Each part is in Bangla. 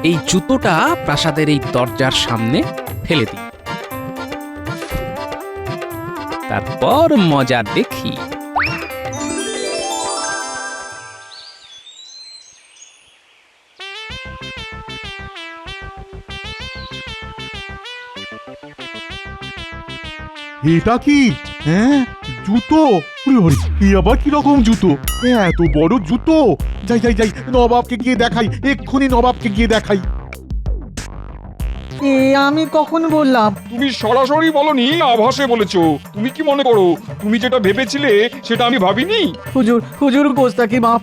এই জুতোটা প্রাসাদের এই দরজার সামনে ফেলে দিই, তারপর মজা দেখি। এটা কি? হ্যাঁ, জুতো। ওরে ওরে, এ আবার কি রকম জুতো? এত বড় জুতো! যাই যাই যাই, নবাবকে গিয়ে দেখাই, এক্ষুনি নবাবকে গিয়ে দেখাই। এ আমি কখন বললাম? তুমি সরাসরি বলনি, আভাসে বলেছো। তুমি কি মনে করো তুমি যেটা ভেবেছিলে সেটা আমি ভাবিনি? হুজুর হুজুর গোস্তাকি মাফ,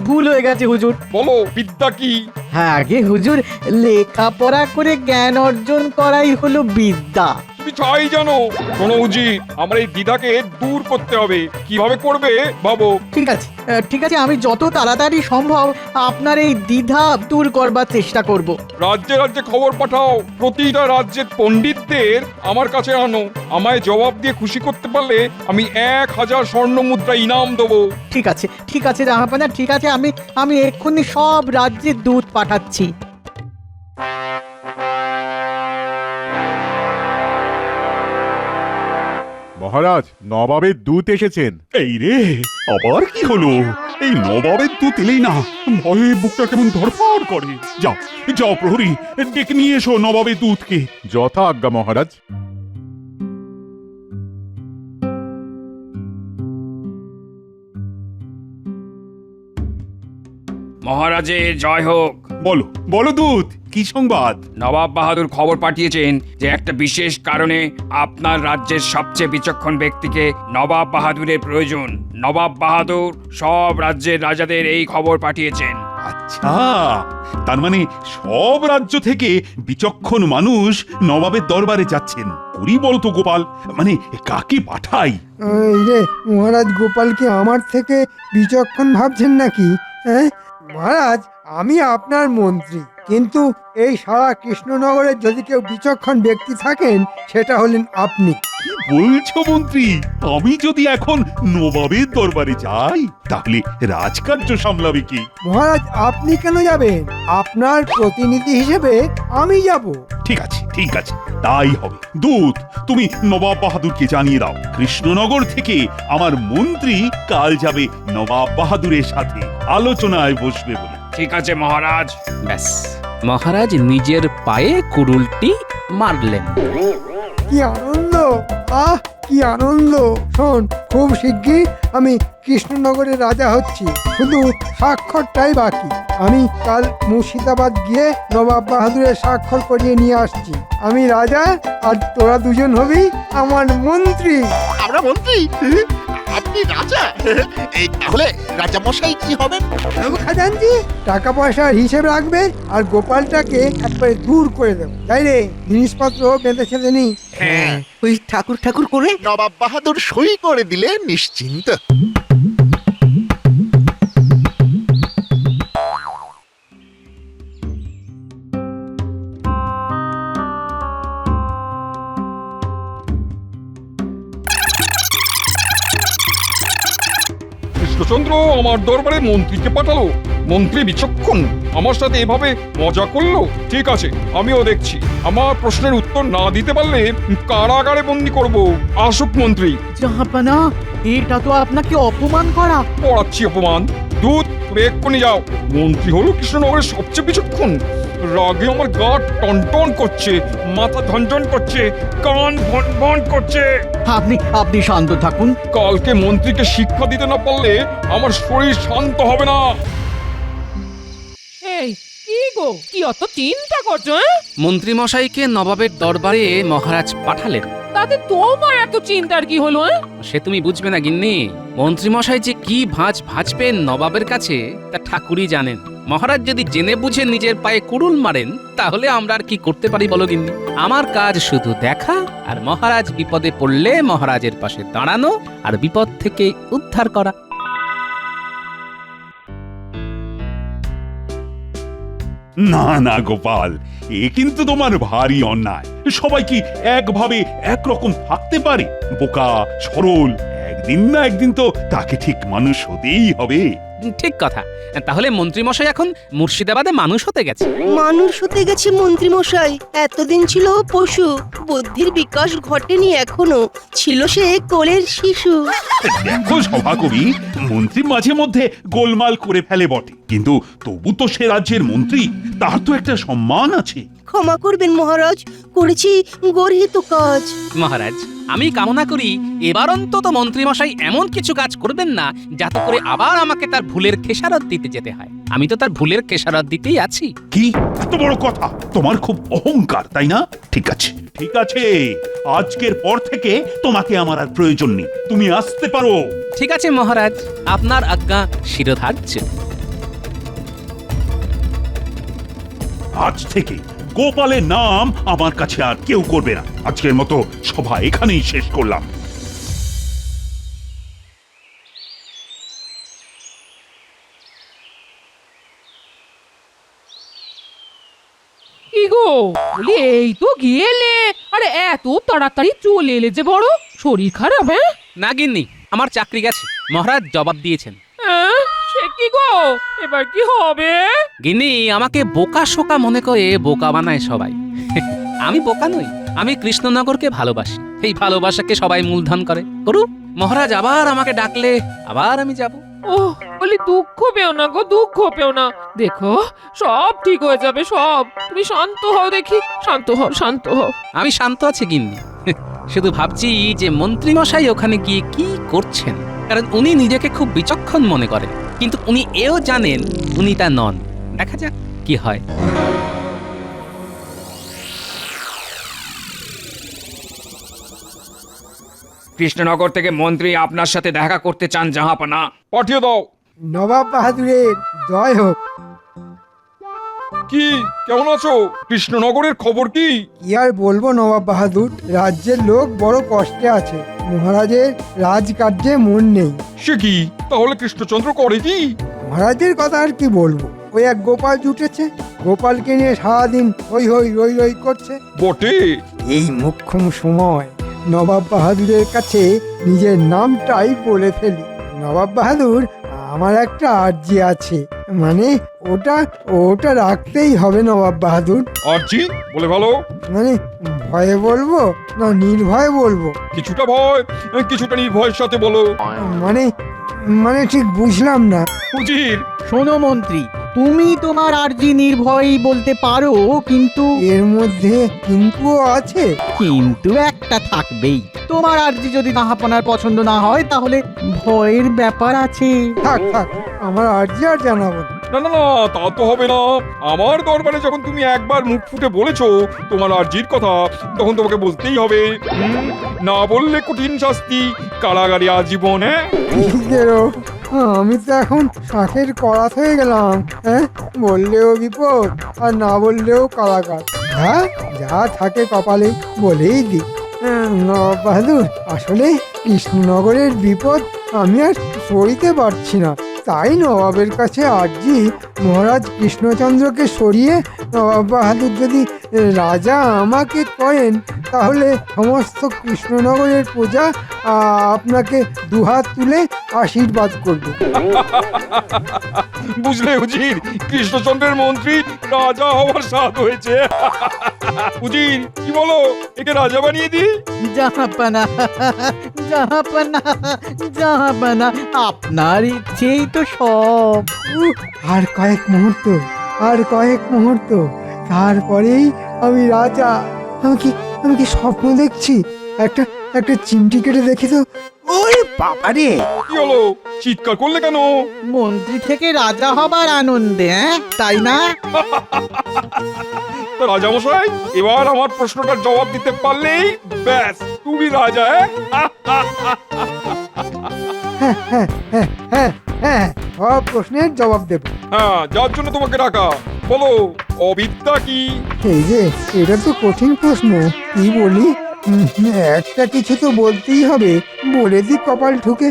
ভুল হয়ে গেছে হুজুর। বলো বিদ্যা কি? হ্যাঁ আগে হুজুর, লেখাপড়া করে জ্ঞান অর্জন করাই হলো বিদ্যা। তুমি চাই জানো। শোনো উজি, আমার এই দ্বিধাকে দূর করতে হবে। কিভাবে করবে ভাবো। ঠিক আছে ঠিক আছে, আমি যত তাড়াতাড়ি সম্ভব আপনার এই দ্বিধা দূর করবার চেষ্টা করব। রাজ্যে রাজ্যে খবর পাঠাও, প্রতিটা রাজ্যের পণ্ডিতদের আমার কাছে আনো। আমায় জবাব দিয়ে খুশি করতে পারলে আমি 1000 স্বর্ণ মুদ্রা ইনাম দেবো। ঠিক আছে জাহাপানা, ঠিক আছে, আমি এক্ষুনি সব রাজ্যে দূত পাঠাচ্ছি। মহারাজ, নবাবের দূত এসেছেন। এই রে, আবার কি হলো? এই নবাবের দুধ এলেই না ভয়ে বুকটা কেমন ধরফড় করে। যাও যাও প্রহরী, ডেকে নিয়ে এসো নবাবের দুধকে। যথা আজ্ঞা মহারাজ। মহারাজের জয় হোক। বলো বলো দুধ, কি সংবাদ? নবাব বাহাদুর খবর পাঠিয়েছেন যে একটা বিশেষ কারণে আপনার রাজ্যের সবচেয়ে বিচক্ষণ ব্যক্তিকে নবাব বাহাদুরের প্রয়োজন। নবাব বাহাদুর সব রাজ্যের রাজাদের এই খবর পাঠিয়েছেন। আচ্ছা, তার মানে সব রাজ্য থেকে বিচক্ষণ মানুষ নবাবের দরবারে যাচ্ছেন। করি বলতো গোপাল, মানে কাকে পাঠাই? এই রে মহারাজ, গোপালকে আমার থেকে বিচক্ষণ ভাবছেন নাকি? হ্যাঁ মহারাজ, আমি আপনার মন্ত্রী, কিন্তু এই সারা কৃষ্ণনগরের যদি কেউ বিচক্ষণ ব্যক্তি থাকেন সেটা হলেন আপনি। কি বলছো মন্ত্রী? আমি যদি এখন নবাবের দরবারে যাই তাহলে রাজকার্য সামলাবে কি? মহারাজ, আপনি কেন যাবেন? আপনার প্রতিনিধি হিসেবে আমি যাব। ঠিক আছে ঠিক আছে, তাই হবে। দূত, তুমি নবাব বাহাদুরকে জানিয়ে দাও কৃষ্ণনগর থেকে আমার মন্ত্রী কাল যাবে নবাব বাহাদুরের সাথে আলোচনায় বসবে বলে। ঠিক আছে মহারাজ। ব্যাস, মহারাজ নিজের পায়ে কুড়ুলটি মারলেন। কি আনন্দ! আহ কি আনন্দ! শোন, খুব শিগগির আমি কৃষ্ণনগরের রাজা হচ্ছি, শুধু স্বাক্ষরটাই বাকি। আমি কাল মুর্শিদাবাদ গিয়ে নবাব বাহাদুরের স্বাক্ষর করিয়ে নিয়ে আসছি। আমি রাজা আর তোরা দুজন হবি আমার মন্ত্রী। আমরা মন্ত্রী? আপনি রাজা? এই তাহলে রাজা মশাই কি হবেন? খাজানজি টাকা পয়সার হিসেব রাখবে আর গোপালটাকে একবারে দূর করে দেবো। তাই রে, জিনিসপত্র বেঁধে ছেঁধে নি। হ্যাঁ, ওই ঠাকুর ঠাকুর করে নবাব বাহাদুর সই করে দিলে নিশ্চিন্ত। কৃষ্ণচন্দ্র আমার দরবারে মন্ত্রীকে পাঠালো। মন্ত্রী বিচক্ষণ, আমার সাথে এভাবে মজা করলো। ঠিক আছে, আমিও দেখছি। আমার প্রশ্নের উত্তর না দিতে পারলে কারাগারে বন্দি করব। আসুক মন্ত্রী। জাহাপানা, এটা তো আপনাকে অপমান করা। পড়াচ্ছি অপমান। দূত, তুমি এক্ষুনি যাও। মন্ত্রী হলো কৃষ্ণনগরের সবচেয়ে বিচক্ষণ। রাগে আমার গা টনটন করছে, মাথা ধনটন করছে, কান ভন ভন করছে। আপনি শান্ত থাকুন। কালকে মন্ত্রীকে শিক্ষা দিতে না পারলে আমার শরীর শান্ত হবে না। এই কি গো, কি অত চিন্তা করছো? মন্ত্রী মশাইকে নবাবের দরবারে মহারাজ পাঠালেন। তাতে তোমার এত চিন্তার কি হলো? সে তুমি বুঝবে না গিন্নি। মন্ত্রী মশাই যে কি ভাঁজ ভাঁজবেন নবাবের কাছে তা ঠাকুরই জানেন। মহারাজ যদি জেনে বুঝে নিজের পায়ে কুড়ুল মারেন তাহলে আমরা আর কি করতে পারি বলো গিন্নি? আমার কাজ শুধু দেখা, আর মহারাজ বিপদে পড়লে মহারাজের পাশে দাঁড়ানো আর বিপদ থেকে উদ্ধার করা। না না গোপাল, এ কিন্তু তোমার ভারী অন্যায়। সবাই কি একভাবে একরকম থাকতে পারে? বোকা সরল একদিন না একদিন তো তাকে ঠিক মানুষ হতেই হবে। ঠিক কথা। তাহলে মন্ত্রীমশাই এখন মুর্শিদাবাদে মানুষ হতে গেছে। মানুষ হতে গেছে মন্ত্রী মশাই। এতদিন ছিল পশু, বুদ্ধির বিকাশ ঘটেনি এখনো, ছিল সে কোলের শিশু। দেখো সভাকবি, মন্ত্রী মাঝে মধ্যে গোলমাল করে ফেলে বটে, কিন্তু তবু তো সে রাজ্যের মন্ত্রী, তার তো একটা সম্মান আছে। ক্ষমা করবেন মহারাজ, করেছি গর্হিত কাজ। মহারাজ, আমি কামনা করি এবার অন্তত মন্ত্রীমশাই এমন কিছু কাজ করবেন না যাতে করে আবার আমাকে তার ভুলের খেসারত দিতে যেতে হয়। আমি তো তার ভুলের খেসারত দিতেই আছি। কি এত বড় কথা? তোমার খুব অহংকার, তাই না? ঠিক আছে, ঠিক আছে, আজকের পর থেকে তোমাকে আমার আর প্রয়োজন নেই, তুমি আসতে পারো। ঠিক আছে মহারাজ, আপনার আজ্ঞা শিরোধার্য। আজ থেকে গোপালের নাম আমার কাছে আর কেউ করবে না। আজকের মতো সভা এখানেই শেষ করলাম। কি গো, বলি এই তো গেলে, আরে এত তাড়াতাড়ি চলে এলে যে, বড় শরীর খারাপ? হ্যাঁ না গিন্নি, আমার চাকরি গেছে, মহারাজ জবাব দিয়েছেন। হ্যাঁ, সে কি গো, এবার কি হবে? গিন্নি আমাকে বোকা শোকা মনে করে বোকা বানায় সবাই। আমি বোকা নই, আমি কৃষ্ণনগরকে ভালোবাসি। এই ভালোবাসাকে সবাই মূলধন করে করুক। মহারাজ আবার আমাকে ডাকলে আবার আমি যাব। ও বলি, দুঃখ পেও না গো, দুঃখ পেও না, দেখো সব ঠিক হয়ে যাবে সব। তুমি শান্ত হও দেখি, শান্ত হও, শান্ত হও। আমি শান্ত আছি গিন্নি, শুধু ভাবছি যে মন্ত্রীমশাই ওখানে গিয়ে কি করছেন। কারণ উনি নিজেকে খুব বিচক্ষণ মনে করেন, কিন্তু উনি এও জানেন উনি তা নন। দেখা যাক কি হয়। কৃষ্ণনগর থেকে মন্ত্রী আপনার সাথে দেখা করতে চান জাহাপনা। পাঠিয়ে দাও। নবাব বাহাদুরের জয় হোক। কি, কেমন আছো? কৃষ্ণনগরের খবর কি? কি আর বলবো নবাব বাহাদুর, রাজ্যের লোক বড় কষ্টে আছে। মহারাজের রাজকার্যে মন নেই। সে কি, তাহলে কৃষ্ণচন্দ্র করে কি? মহারাজের কথা আর কি বলবো, ওই এক গোপাল জুটেছে, গোপালকে নিয়ে সারাদিন হই হই রই রই করছে। বটে। এই মোক্ষম সময় নবাব বাহাদুরের কাছে নিজের নামটাই বলে ফেলি। নবাব বাহাদুর, আমার একটা আর্জি আছে, মানে ওটা ওটা রাখতেই হবে নবাব বাহাদুর। আরজি বলে ভালো। মানে ভয়ে বলবো না নির্ভয়ে বলবো? কিছুটা ভয়, কিছুটা নির্ভয়ের সাথে বলো। মানে মানে ঠিক বুঝলাম না। উজির, শোনো মন্ত্রী, তুমি তোমার আর্জি নির্ভয়ই বলতে পারো, কিন্তু এর মধ্যে কিন্তু আছে। কিন্তু একটা থাকবেই। তোমার আর্জি যদি জাহাপনার পছন্দ না হয় তাহলে ভয়ের ব্যাপার আছে। থাক থাক, আমার আর্জি আর জানাবো না। না না না, তা তো হবে না। আমার দরবারে যখন তুমি একবার মুখ ফুটে বলেছো তোমার আর্জির কথা, তখন তোমাকে বলতেই হবে। না বললে কঠিন শাস্তি, কারাগারে আজীবন। হ্যাঁ, নিজেরও, আমি তো এখন শাঁখের করাত হয়ে গেলাম। হ্যাঁ, বললেও বিপদ আর না বললেও কারাগার। হ্যাঁ, যা থাকে কপালে বলেই দি। নবাব বাহাদুর, আসলে কৃষ্ণনগরের বিপদ আমি আর সইতে পারছি না, তাই নবাবের কাছে আর্জি, মহারাজ কৃষ্ণচন্দ্রকে সরিয়ে নবাব বাহাদুর যদি রাজা আমাকে করেন, তাহলে সমস্ত কৃষ্ণনগরের প্রজা আপনাকে দুহাত তুলে আশীর্বাদ করবে। বুঝলে উজির, কৃষ্ণচন্দ্রের মন্ত্রী রাজা হওয়ার স্বাদ হয়েছে। উজির, কি বলো, একে রাজা বানিয়ে দিই? জাহাপনা, জাহাপনা, জাহাপনা, আপনার ইচ্ছেই তো সব। আর কয়েক মুহূর্ত, আর কয়েক মুহূর্ত, তারপরেই আমি রাজা। আমি কি স্বপ্ন দেখছি? একটা একটা চিমটি কেটে দেখি তো। ওরে বাবা রে! কি হলো, চিৎকার করলে কেন? মন্ত্রী থেকে রাজা হবার আনন্দে, তাই না? তো রাজামশাই, এবার আমার প্রশ্নটার জবাব দিতে পারলেই ব্যাস তুমি রাজা। হ্যাঁ হ্যাঁ হ্যাঁ হ্যাঁ হ্যাঁ, সব প্রশ্নের জবাব দেব। হ্যাঁ, যার জন্য তোমাকে ডাকা, বলো অবিদ্যা কি? এই যে, এটা তো কঠিন প্রশ্ন, কি বলি? একটা কিছু তো বলতেই হবে, বলে দি কপাল ঠুকে।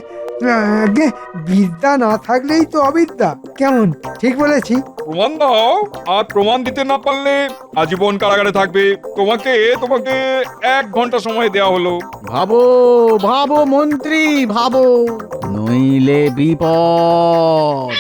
আগে বিদ্যা না থাকলেই তো অবিদ্যা। কেমন, ঠিক বলেছি? প্রমাণ দাও, আর প্রমাণ দিতে না পারলে আজীবন কারাগারে থাকবে। তোমাকে তোমাকে 1 ঘন্টা সময় দেওয়া হলো। ভাবো ভাবো মন্ত্রী, ভাবো। নইলে বিপদ।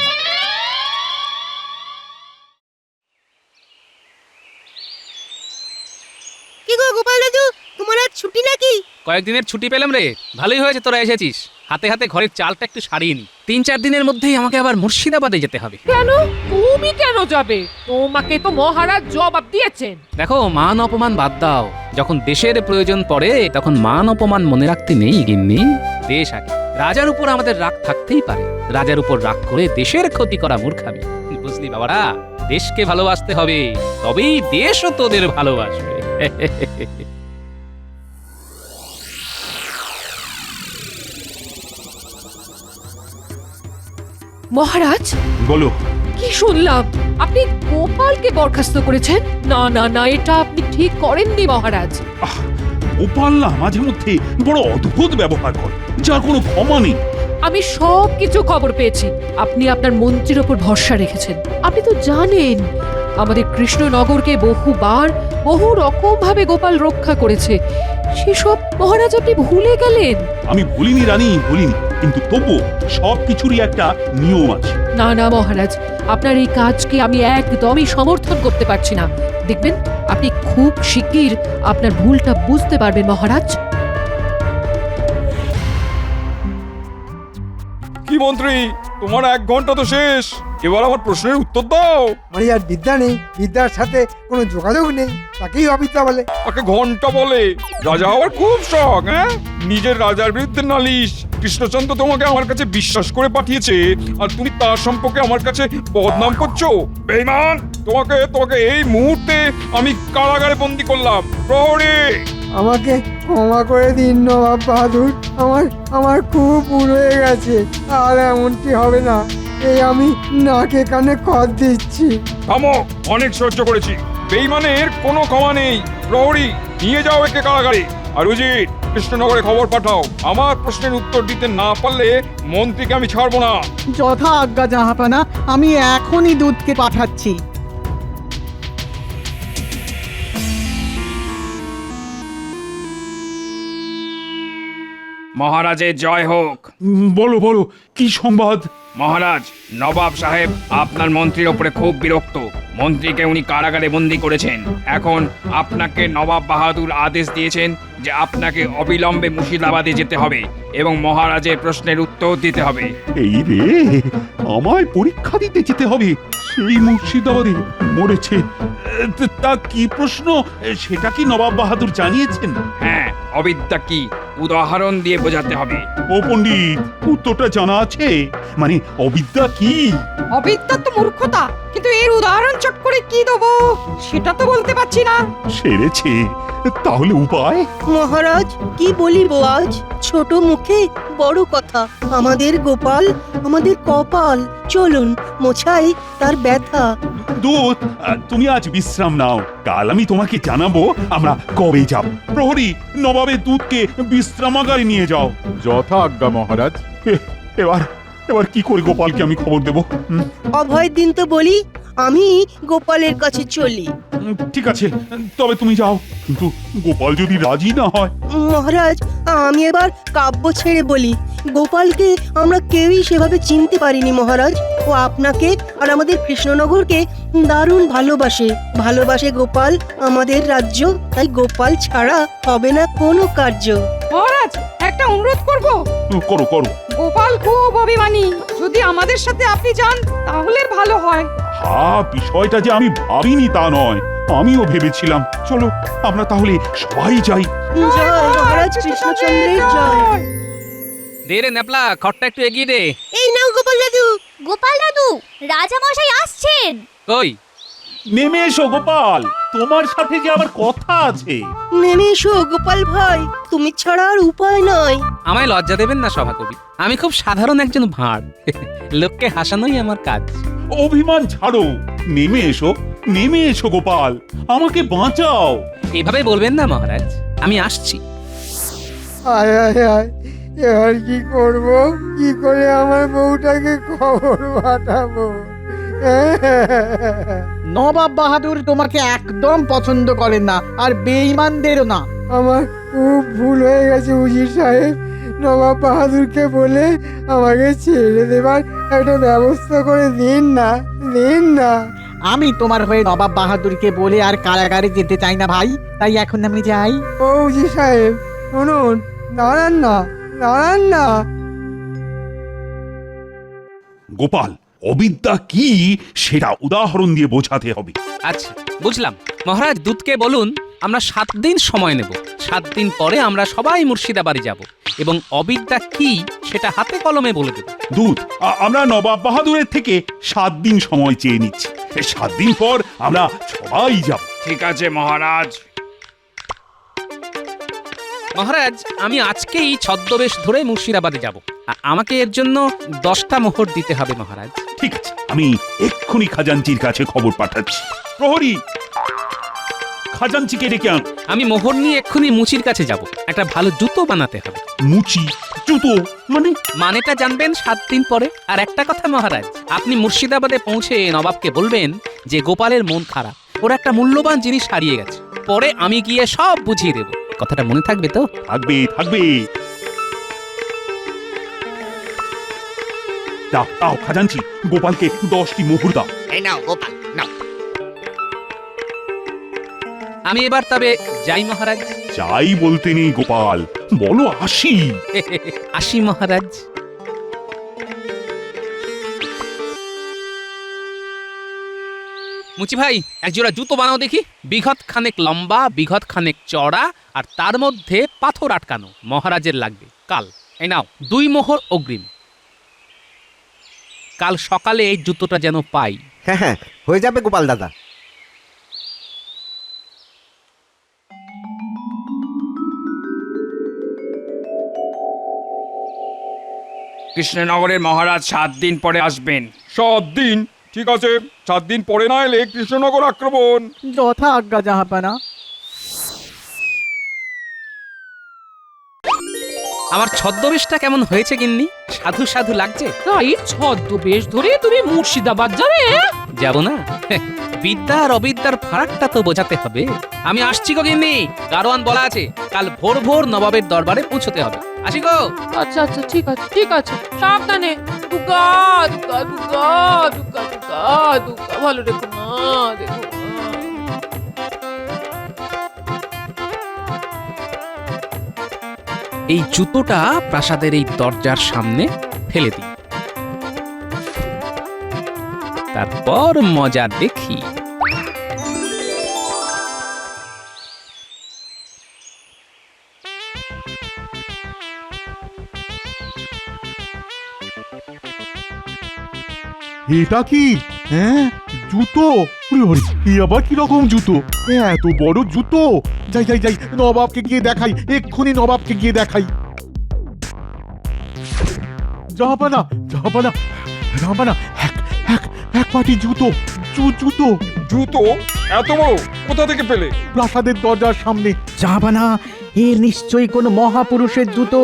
কি গো গোপাল দাদু, তোমার আজ ছুটি নাকি? কয়েকদিনের ছুটি পেলাম রে, ভালোই হয়েছে তোরা এসেছিস। হাতে হাতে ঘরের চালটা একটু সারিয়ে নি, 3-4 দিনের মধ্যেই আমাকে আবার মুর্শিদাবাদে যেতে হবে। কেন? তুমি কেন যাবে? তোমাকে তো মহারাজ জবাব দিয়েছেন। দেখো, মান অপমান বাদ দাও। যখন দেশের প্রয়োজন পড়ে তখন মান অপমান মনে রাখতে নেই গিন্নি। দেশ আগে। রাজার উপর আমাদের রাগ থাকতেই পারে, রাজার উপর রাগ করে দেশের ক্ষতি করা মূর্খামি। বুঝলি বাবারা, দেশকে ভালোবাসতে হবে, তবেই দেশও তোদের ভালোবাসবে। মহারাজ, বলো। কি শুনলাম আপনি গোপালকে বরখাস্ত করেছেন? না না না, এটা আপনি ঠিক করেননি মহারাজ। গোপাল না মাঝে মধ্যে বড় অদ্ভুত ব্যবহার করে, যার কোনো ক্ষমা নেই। আমি সব কিছু খবর পেয়েছি। আপনি আপনার মন্ত্রীর ওপর ভরসা রেখেছেন। আপনি তো জানেন আমাদের কৃষ্ণনগরকে বহুবার বহু রকম ভাবে গোপাল রক্ষা করেছে। সেসব মহারাজ আপনি ভুলে গেলেন। আমি ভুলিনি রানী, ভুলিনি, কিন্তু তবু সব কিছুরই একটা নিয়ম আছে। না না মহারাজ, আপনার এই কাজকে আমি একদমই সমর্থন করতে পারছি না। দেখবেন আপনি খুব শিগগির আপনার ভুলটা বুঝতে পারবেন মহারাজ। কি মন্ত্রী, তোমার 1 ঘন্টা তো শেষ, এবার আমার প্রশ্নের উত্তর দাও। মানে আর বিদ্যা নেই, বিদ্যার সাথে কোনো যোগাযোগ নেই, তাকেই অবিদ্যা বলে। তাকে ঘন্টা বলে। রাজা হওয়ার খুব শখ, হ্যাঁ? নিজের রাজার বিরুদ্ধে নালিশ। কৃষ্ণচন্দ্র তোমাকে আমার কাছে বিশ্বাস করে পাঠিয়েছে, আর তুমি তার সম্পর্কে আমার কাছে বদনাম করছো। বেঈমান, তোমাকে এই মুহূর্তে আমি কারাগারে বন্দি করলাম। প্রহরী, আমাকে ক্ষমা করে দিন নবাব বাহাদুর, আমার খুব ভুল হয়ে গেছে, আর এমনটি হবে না, এই আমি নাকে কানে খত দিচ্ছি। থামো, অনেক সহ্য করেছি। বেঈমানের কোনো ক্ষমা নেই। প্রহরী, নিয়ে যাও একে কারাগারে। আর উজির, কৃষ্ণনগরে খবর পাঠাও। আমার প্রশ্নের উত্তর দিতে না পারলে মন্ত্রীকে আমি ছাড়বো না। যথা আজ্ঞা জাহাপানা, আমি এখনই দূতকে পাঠাচ্ছি। মহারাজের জয় হোক। বলো বলো, কি সংবাদ? মহারাজ, নবাব সাহেব আপনার মন্ত্রীর ওপরে খুব বিরক্ত। মন্ত্রীকে উনি কারাগারে বন্দি করেছেন। এখন আপনাকে নবাব বাহাদুর আদেশ দিয়েছেন যে আপনাকে অবিলম্বে মুর্শিদাবাদে যেতে হবে এবং মহারাজের প্রশ্নের উত্তর দিতে হবে। এই রে, আমায় পরীক্ষা দিতে যেতে হবে সেই মুর্শিদাবাদে। মরেছে। তা কি প্রশ্ন, সেটা কি নবাব বাহাদুর জানিয়েছেন? হ্যাঁ, অবিদ্যা কি উদাহরণ দিয়ে বোঝাতে হবে। ও পণ্ডিত, উত্তরটা জানা আছে? মানে অবিদ্যা কি? অবিদ্যা তো মূর্খতা, কিন্তু এর উদাহরণ চট করে কি দেবো সেটা তো বলতে পারছি না। সেরেছে, তাহলে উপায়? মহারাজ, কি বলিব আজ? ছোট মুখে বড় কথা। আমাদের গোপাল আমাদের কপাল। চলুন মোছাই তার ব্যথা। দূত, তুমি আজ বিশ্রাম নাও, কাল আমি তোমাকে জানাবো আমরা কবে যাব। প্রহরী, নবাবের দূতকে বিশ্রামাগারে নিয়ে যাও। যথা আজ্ঞা মহারাজ। এবার কি করে গোপালকে আমি খবর দেব? অভয় দিন তো বলি, আমি গোপালের কাছে চলি। ঠিক আছে, তবে তুমি যাও, কিন্তু গোপাল যদি রাজি না হয়? মহারাজ, আমি এবার কাব্য ছেড়ে বলি। গোপালকে আমরা কেউই সেভাবে চিনতে পারিনি মহারাজ। ও আপনাকে আর আমাদের কৃষ্ণনগরকে দারুণ ভালোবাসে গোপাল আমাদের রাজ্য। তাই গোপাল ছাড়া হবে না কোনো কার্য। মহারাজ, একটা অনুরোধ করব। করো করো। গোপাল খুব অভিমানী, যদি আমাদের সাথে আপনি যান তাহলে ভালো হয়। বিষয়টা যে আমি ভাবিনি তা নয়, আমিও ভেবেছিলাম। চলো আমরা তাহলে সবাই যাই। জয় মহারাজ কৃষ্ণচন্দ্রের জয়। দে রে ন্যাপলা, খড়টা একটু এগিয়ে দে। এই নাও গোপাল দাদু। গোপাল দাদু, রাজা মশাই আসছেন। কই? নেমে এসো গোপাল, তোমার সাথে যে আমার কথা আছে। নেমে এসো গোপাল ভাই, তুমি ছাড়া আর উপায় নয়। আমায় লজ্জা দেবেন না সভাকবি, আমি খুব সাধারণ একজন ভাঁড়। লোককে হাসানোই আমার কাজ। অভিমান ছাড়ো, নেমে এসো গোপাল, আমাকে বাঁচাও। এভাবে বলবেন না মহারাজ, আমি আসছি। আয় আয় আয়, এবার কি করব? কি করে আমার বউটাকে খবর পাঠাবো? নবাব বাহাদুর তোমাকে একদম পছন্দ করেন না, আর বেঈমানদেরও না। আমার খুব ভুল হয়ে গেছে উজির সাহেব, নবাব বাহাদুরকে বলে আমাকে ছেড়ে দেবার একটা ব্যবস্থা করে দিন না, দিন না। আমি তোমার হয়ে নবাব বাহাদুরকে বলে আর কারাগারে যেতে চাই না ভাই, তাই এখন আমি যাই। ফৌজি সাহেব শুনুন, দাঁড়ান না, দাঁড়ান না। গোপাল, অবিদ্যা কি সেটা উদাহরণ দিয়ে বোঝাতে হবে। আচ্ছা, বুঝলাম। মহারাজ দূতকে বলুন আমরা 7 দিন সময় নেব। 7 দিন পরে আমরা সবাই মুর্শিদাবাড়ি যাব এবং অবিদ্যা কি সেটা হাতে কলমে বলে দেব। দূত, আমরা নবাব বাহাদুরের থেকে 7 দিন সময় চেয়ে নিচ্ছি। 7 দিন পর আমরা সবাই যাব। ঠিক আছে মহারাজ। মহারাজ, আমি আজকেই ছদ্মবেশ ধরে মুর্শিদাবাদে যাব। আমাকে এর জন্য 10টা মোহর দিতে হবে মহারাজ। ঠিক আছে, আমি এক্ষুনি খাজাঞ্চির কাছে খবর পাঠাচ্ছি। প্রহরী, খাজাঞ্চিকে ডেকে আন। আমি মোহর নিয়ে এক্ষুনি মুচির কাছে যাব। একটা ভালো জুতো বানাতে হবে। মুচি জুতো মানে? মানেটা জানবেন 7 দিন পরে। আর একটা কথা মহারাজ, আপনি মুর্শিদাবাদে পৌঁছে নবাবকে বলবেন যে গোপালের মন খারাপ, ওর একটা মূল্যবান জিনিস হারিয়ে গেছে। পরে আমি গিয়ে সব বুঝিয়ে দেব। কথাটা মনে থাকবে তো? থাকবে, থাকবে। দাও দাও খাজাঞ্চি, গোপালকে 10টি মোহর দাও। এই নাও গোপাল, নাও। আমি এবার তবে যাই মহারাজ। যাই বলতে নেই গোপাল, বলো আসি। আসি মহারাজ। মুচি ভাই, এক জোড়া জুতো বানাও দেখি। বিঘত খানেক লম্বা, বিঘত খানেক চড়া, আর তার মধ্যে পাথর আটকানো। মহারাজের লাগবে কাল। এই নাও 2 মোহর অগ্রিম। কাল সকালে এই জুতোটা যেন পাই। হ্যাঁ হ্যাঁ, হয়ে যাবে গোপাল দাদা। কৃষ্ণনগরের মহারাজ 7 দিন পরে আসবেন। 7 দিন? ঠিক আছে, 7 দিন পরে না এলে কৃষ্ণনগর আক্রমণ। যথা আজ্ঞা জাহাপানা। আমার ছদ্মবেশটা কেমন হয়েছে গিন্নি? সাধু সাধু লাগছে? তাই ছদ্মবেশ ধরে তুমি মুর্শিদাবাদ যাবে? যাব না? বিদ্যা আর অবিদ্যার ফারাকটা তো বোঝাতে হবে। আমি আসছি গো গিন্নি, গারোয়ান বলা আছে কাল ভোর ভোর নবাবের দরবারে পৌঁছতে হবে। আসি গো। আচ্ছা আচ্ছা, ঠিক আছে ঠিক আছে, সাবধানে। দুর্গা দুর্গা দুর্গা দুর্গা দুর্গা দুর্গা, ভালো রেখো মা, দেখো মা। এই জুতোটা প্রাসাদের এই দরজার সামনে ফেলে দিই, তারপর মজা দেখি। এটা কি? হ্যাঁ, জুতো। ওরে হরি, এই আবার কি রকম জুতো? এত বড় জুতো! যাই যাই যাই, নবাবকে গিয়ে দেখাই, এক্ষুনি নবাবকে গিয়ে দেখাই। জাহাপানা, জাহাপানা, জাহাপানা, এক পাটি জুতো, জুতো। জুতো? এত বড় কোথা থেকে পেলে? প্রাসাদের দরজার সামনে। জাহাপানা, এ নিশ্চয়ই কোনো মহাপুরুষের জুতো।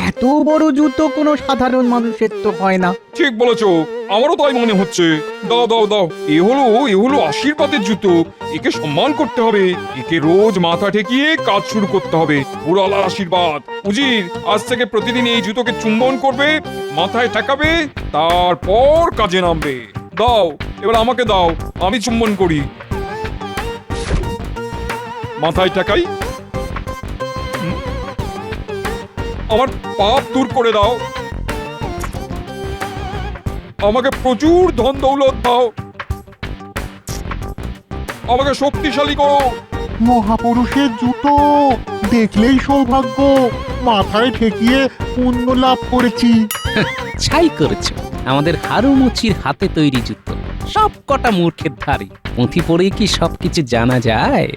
এত বড় জুতো কোনো সাধারণ মানুষের তো হয় না। ঠিক বলেছো, আমারও তাই মনে হচ্ছে। দাও দাও দাও, এ হলো আশীর্বাদের জুতো। একে সম্মান করতে হবে, একে রোজ মাথা ঠেকিয়ে কাজ শুরু করতে হবে। পুরালা আশীর্বাদ। উজির আজ থেকে প্রতিদিন এই জুতোকে চুম্বন করবে, মাথায় ঠেকাবে, তারপর কাজে নামবে। দাও, এবার আমাকে দাও, আমি চুম্বন করি। মাথায় ঠেকাই। আমার পাপ দূর করে দাও, আমাকে প্রচুর ধন দৌলত দাও, আমাকে শক্তিশালী করো। মহাপুরুষের জুতো দেখলেই সৌভাগ্য। মাথায় ঠেকিয়ে পুণ্য লাভ করেছি। ছাই করেছো আমাদের হারুমুচির হাতে তৈরি জুতো। সব কটা মূর্খের ধারে। পুঁথি পড়ে কি সবকিছু জানা যায়?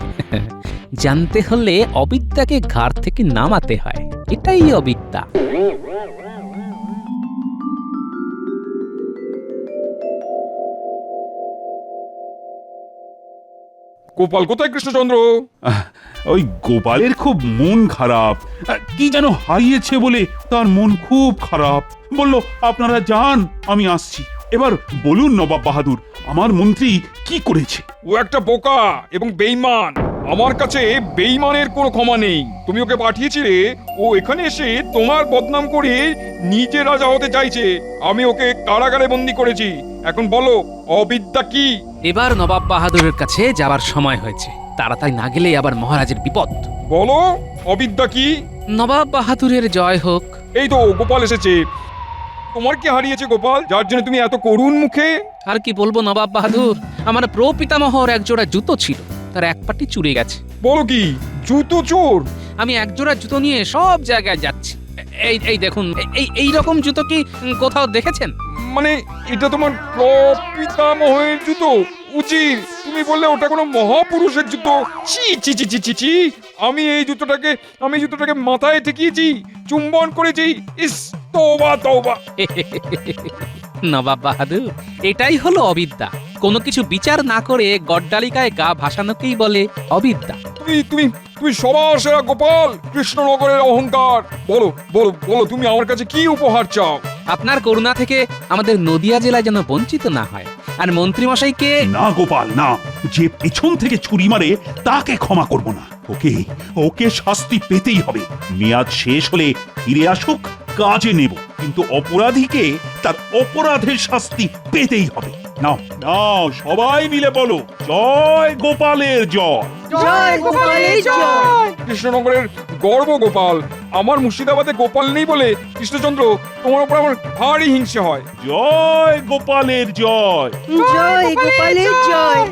জানতে হলে অবিদ্যাকে ঘাড় থেকে নামাতে হয়। এটাই অবিদ্যা। গোপাল কোথায় কৃষ্ণচন্দ্র? ওই গোপালের খুব মন খারাপ। কি যেন হারিয়েছে বলে তার মন খুব খারাপ। বলল আপনারা যান, আমি আসছি। এবার বলুন নবাব বাহাদুর, আমার মন্ত্রী কি করেছে? ও একটা বোকা এবং বেঈমান। আমার কাছে বেঈমানের কোনো ক্ষমা নেই। তুমি ওকে পাঠিয়েছিলে, ও এখানে এসে তোমার বদনাম করে নিজে রাজা হতে চাইছে। আমি ওকে কারাগারে বন্দি করেছি। এখন বলো অবিদ্যা কি? এবার নবাব বাহাদুরের কাছে যাবার সময় হয়েছে। তাড়াতাড়ি না গেলে আবার মহারাজের বিপদ। বলো অবিদ্যা কি? নবাব বাহাদুরের জয় হোক। এই তো গোপাল এসেছে। তোমার কি হারিয়েছে গোপাল, যার জন্য তুমি এত করুণ মুখে? আর কি বলবো নবাব বাহাদুর, আমার প্রপিতামহর এক জোড়া জুতো ছিল, তার এক পাটি চুরে গেছে। বলো কি, জুতো চোর? আমি এক জোড়া জুতো নিয়ে সব জায়গায় যাচ্ছি। এই দেখুন, এই রকম জুতো কি কোথাও দেখেছেন? মানে এটা তোমার প্রপিতামহের জুতো? উচিত তুমি বললে ওটা কোনো মহাপুরুষের জুতো। ছি ছি ছি ছি ছি ছি। আমি এই জুতোটাকে মাথায় ঠেকিয়েছি, চুম্বন করেছি। ইস, তওবা তওবা। নবাব বাহাদুর, এটাই হলো অবিদ্যা। কোনো কিছু বিচার না করে গড্ডালিকায় গা ভাসানোকেই বলে অবিদ্যা। তুমি তুমি তুমি সবার সেরা গোপাল, কৃষ্ণনগরের অহংকার। বলো বলো বলো, তুমি আমার কাছে কি উপহার চাও? আপনার করুণা থেকে আমাদের নদিয়া জেলা যেন বঞ্চিত না হয়, আর মন্ত্রীমশাইকে। না গোপাল না, যে পেছন থেকে ছুরি মারে তাকে ক্ষমা করব না। ওকে ওকে শাস্তি পেতেই হবে। মেয়াদ শেষ হলে ফিরে আসুক, কাজে নেব, কিন্তু অপরাধীকে তার অপরাধের শাস্তি পেতেই হবে। নাও নাও, সবাই মিলে বলো জয় গোপালের জয়। জয় গোপালের জয়। কৃষ্ণনগরের গর্ব গোপাল। আমার মুর্শিদাবাদে গোপাল নেই বলে কৃষ্ণচন্দ্র তোমার উপর আমার ভারী হিংসে হয়। জয় গোপালের জয়। জয় গোপালের জয়।